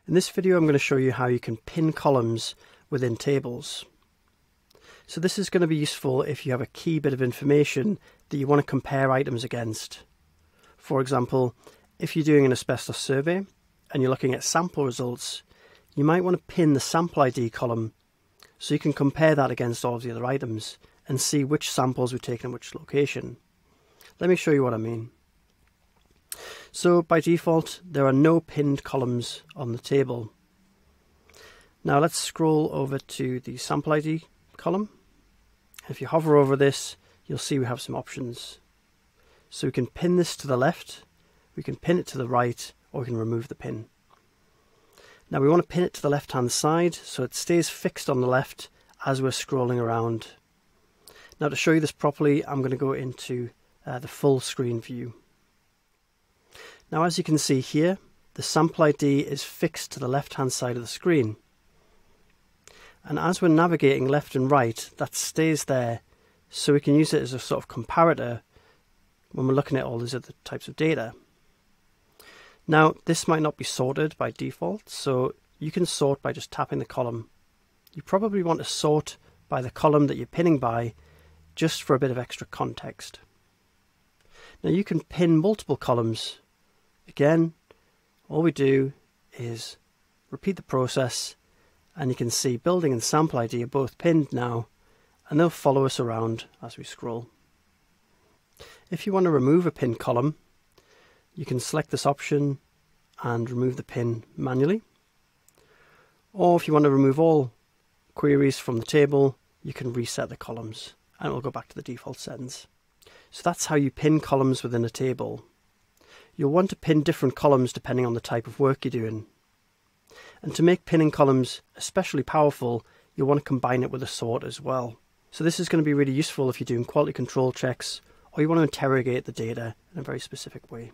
In this video I'm going to show you how you can pin columns within tables. So this is going to be useful if you have a key bit of information that you want to compare items against. For example, if you're doing an asbestos survey and you're looking at sample results, you might want to pin the sample ID column so you can compare that against all of the other items and see which samples were taken in which location. Let me show you what I mean. So by default, there are no pinned columns on the table. Now let's scroll over to the sample ID column. If you hover over this, you'll see we have some options. So we can pin this to the left, we can pin it to the right, or we can remove the pin. Now we want to pin it to the left hand side so it stays fixed on the left as we're scrolling around. Now to show you this properly, I'm going to go into the full screen view. Now as you can see here, the sample ID is fixed to the left hand side of the screen. And as we're navigating left and right, that stays there so we can use it as a sort of comparator when we're looking at all these other types of data. Now this might not be sorted by default, so you can sort by just tapping the column. You probably want to sort by the column that you're pinning by just for a bit of extra context. Now you can pin multiple columns. Again, all we do is repeat the process and you can see building and sample ID are both pinned now and they'll follow us around as we scroll. If you want to remove a pinned column, you can select this option and remove the pin manually. Or if you want to remove all queries from the table, you can reset the columns and it will go back to the default settings. So that's how you pin columns within a table. You'll want to pin different columns depending on the type of work you're doing. And to make pinning columns especially powerful, you'll want to combine it with a sort as well. So this is going to be really useful if you're doing quality control checks or you want to interrogate the data in a very specific way.